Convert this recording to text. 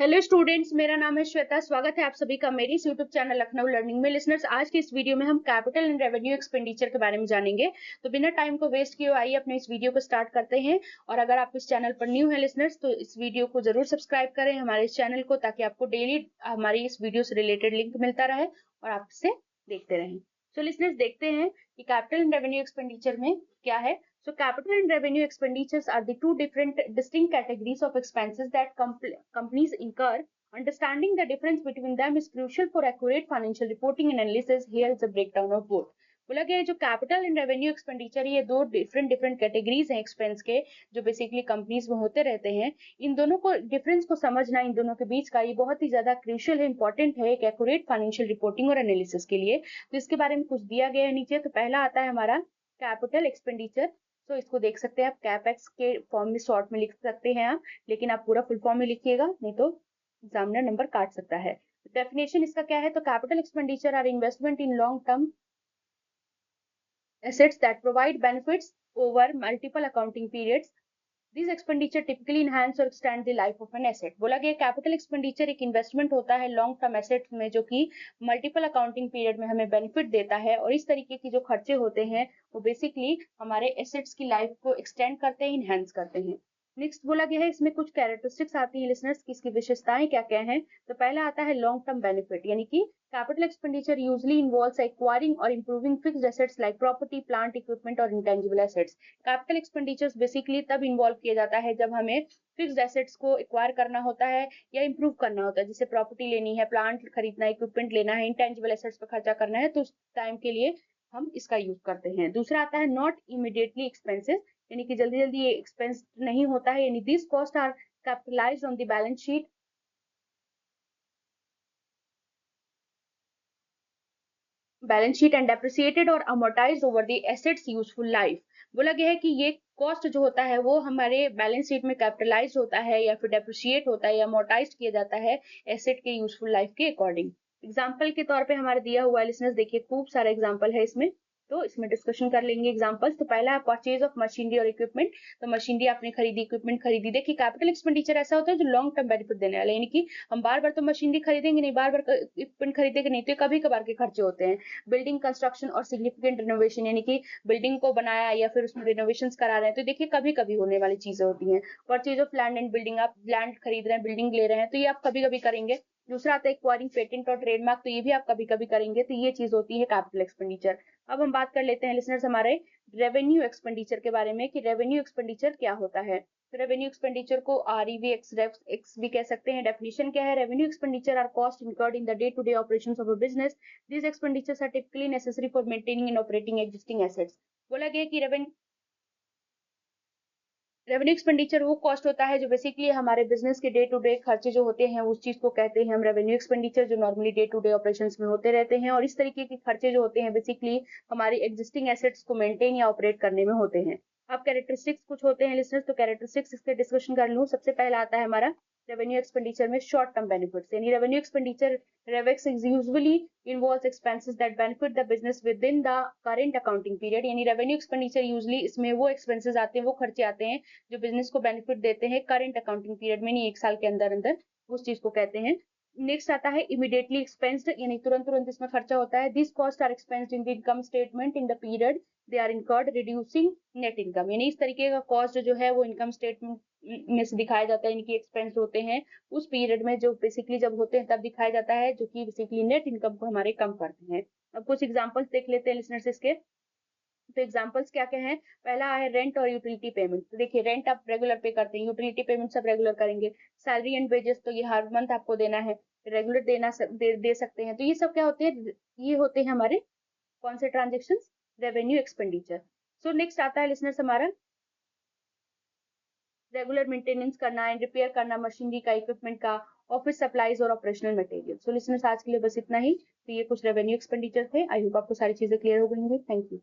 Hello students, मेरा नाम है श्वेता। स्वागत है आप सभी का मेरी इस यूट्यूब चैनल लखनऊ लर्निंग में। लिसनर्स, आज की इस वीडियो में हम कैपिटल एंड रेवेन्यू एक्सपेंडिचर के बारे में जानेंगे। तो बिना टाइम को वेस्ट किए आइए अपने इस वीडियो को स्टार्ट करते हैं। और अगर आप इस चैनल पर न्यू है लिसनर्स, तो इस वीडियो को जरूर सब्सक्राइब करें हमारे इस चैनल को, ताकि आपको डेली हमारी इस वीडियो से रिलेटेड लिंक मिलता रहे और आप इसे देखते रहें। तो लिसनर्स, देखते हैं कि कैपिटल एंड रेवेन्यू एक्सपेंडिचर में क्या है। So capital and revenue expenditures are the two different distinct categories of expenses that companies incur. Understanding the difference between them is crucial for accurate financial reporting and analysis. Here is a breakdown of both. बोला गया है जो capital and revenue expenditure, ये दो different categories हैं expense के, जो basically companies में होते रहते हैं। इन दोनों को डिफरेंस को समझना, इन दोनों के बीच का, ये बहुत ही ज्यादा क्रूशियल है, इंपॉर्टेंट है एक एक्यूरेट फाइनेंशियल रिपोर्टिंग और एनालिसिस के लिए। तो इसके बारे में कुछ दिया गया है नीचे। तो पहला आता है हमारा कैपिटल एक्सपेंडिचर। तो इसको देख सकते हैं आप, कैपेक्स के फॉर्म में शॉर्ट में लिख सकते हैं आप, लेकिन आप पूरा फुल फॉर्म में लिखिएगा, नहीं तो एग्जामिनर नंबर काट सकता है। डेफिनेशन इसका क्या है, तो capital expenditure are investment in long term assets that provide benefits over multiple accounting periods. These expenditure typically enhance or extend the life of an asset. बोला गया कैपिटल एक्सपेंडिचर एक इन्वेस्टमेंट होता है लॉन्ग टर्म एसेट्स में, जो कि multiple accounting period में हमें बेनिफिट देता है। और इस तरीके की जो खर्चे होते हैं वो बेसिकली हमारे एसेट्स की लाइफ को एक्सटेंड करते हैं, इनहेंस करते हैं। नेक्स्ट बोला गया है इसमें कुछ कैरेक्टरिस्टिक्स आती है लिसनर्स की, इसकी विशेषताएं क्या क्या हैं। तो पहला आता है लॉन्ग टर्म बेनिफिट, यानी कि capital expenditure usually involves acquiring or improving fixed assets like property, plant, equipment और intangible assets. Capital expenditures basically तब involve किया जाता है जब हमें fixed assets को acquire करना होता है या improve करना होता है, जैसे property लेनी है, plant खरीदना है, equipment लेना है, intangible assets पर खर्चा करना है, तो उस टाइम के लिए हम इसका यूज करते हैं। दूसरा आता है not immediately expenses, यानी कि जल्दी जल्दी ये एक्सपेंस नहीं होता है, यानी these costs are capitalized on the balance sheet and depreciated और amortised over the assets useful life. बोला गया है कि ये कॉस्ट जो होता है वो हमारे बैलेंस शीट में कैपिटलाइज होता है या फिर डेप्रिसिएट होता है या अमोर्टाइज किया जाता है एसेट के यूजफुल लाइफ के अकॉर्डिंग। एग्जाम्पल के तौर पे हमारे दिया हुआ है लिसनर्स, देखिए खूब सारे एग्जाम्पल है इसमें, तो इसमें डिस्कशन कर लेंगे एग्जाम्पल्स। तो पहला है परचेज ऑफ मशीनरी और इक्विपमेंट। तो मशीनरी आपने खरीदी, इक्विपमेंट खरीदी। देखिए कैपिटल एक्सपेंडिचर ऐसा होता है जो लॉन्ग टर्म बेनिफिट देने वाला है, यानी कि हम बार बार तो मशीनरी खरीदेंगे नहीं, बार बार इक्विपमेंट खरीदेंगे नहीं, तो कभी कभार के खर्चे होते हैं। बिल्डिंग कंस्ट्रक्शन और सिग्निफिकेंट रिनोवेशन, यानी कि बिल्डिंग को बनाया या फिर उसमें रिनोवेशन करा रहे हैं, तो देखिए कभी कभी होने वाली चीजें होती हैं। Purchase of land and building, आप लैंड खरीद रहे हैं, बिल्डिंग ले रहे हैं, तो ये आप कभी कभी करेंगे। दूसरा आता है एक्वायरिंग पेटेंट और ट्रेडमार्क, तो ये भी आप कभी कभी करेंगे, तो ये चीज होती है कैपिटल एक्सपेंडिचर। अब हम बात कर लेते हैं लिसनर्स हमारे रेवेन्यू एक्सपेंडिचर के बारे में कि रेवेन्यू एक्सपेंडिचर क्या होता है। तो रेवेन्यू एक्सपेंडिचर को आरईवी एक्स भी कह सकते हैं। डेफिनेशन क्या है, revenue expenditure are cost incurred in the day to day operations of a business. These expenditures are typically necessary for maintaining and operating existing assets. बोला गया कि रेवेन्यू एक्सपेंडिचर वो कॉस्ट होता है जो बेसिकली हमारे बिजनेस के डे टू डे खर्चे जो होते हैं उस चीज को कहते हैं हम रेवेन्यू एक्सपेंडिचर, जो normally day to day operations में होते रहते हैं। और इस तरीके के खर्चे जो होते हैं बेसिकली हमारी एग्जिस्टिंग एसेट्स को मेंटेन या ऑपरेट करने में होते हैं। अब कैरेक्टरिस्टिक्स कुछ होते हैं लिसनर्स, तो कैरेक्टरिस्टिक्स इसके डिस्कशन कर लूँ। सबसे पहला आता है हमारा रेवेन्यू एक्सपेंडिचर में शॉर्ट टर्म बेनिफिट्स, यानी revenue expenditure revex usually involves expenses that benefit the business within the current accounting period, यानी रेवेन्यू एक्सपेंडिचर यूजुअली इसमें वो एक्सपेंसेस आते हैं, वो खर्चे आते हैं जो बिजनेस को बेनिफिट देते हैं करंट अकाउंटिंग पीरियड में, नहीं एक साल के अंदर अंदर, उस चीज को कहते हैं। नेक्स्ट आता है इमीडिएटली एक्सपेंस्ड, यानी तुरंत तुरंत इसमें खर्चा होता है। This cost are expensed in the income statement in the period they are incurred, reducing net income, यानी इस तरीके का कॉस्ट जो है वो इनकम स्टेटमेंट में से दिखाया जाता है, इनकी एक्सपेंस होते हैं उस पीरियड में जो बेसिकली जब होते हैं तब दिखाया जाता है, जो कि बेसिकली नेट इनकम को हमारे कम करते हैं। अब कुछ एग्जांपल्स देख लेते हैं लिसनर्स इसके। तो एग्जांपल्स क्या क्या हैं, पहला है रेंट और यूटिलिटी पेमेंट। तो देखिए रेंट आप रेगुलर पे करते हैं, यूटिलिटी पेमेंट सब रेगुलर करेंगे। सैलरी एंड वेजेस तो ये हर मंथ आपको देना है, रेगुलर दे सकते हैं। तो ये सब क्या होते हैं, ये होते हैं हमारे कौन से transaction, revenue expenditure. So next आता है लिसनर्स हमारा रेगुलर मेंटेनेंस करना एंड रिपेयर करना मशीनरी का, इक्विपमेंट का, ऑफिस सप्लाईज और ऑपरेशनल मटेरियल। सो लिसनर्स आज के लिए बस इतना ही। तो ये कुछ रेवेन्यू एक्सपेंडिचर थे। आई होप आपको सारी चीजें क्लियर हो गई होंगी। Thank you.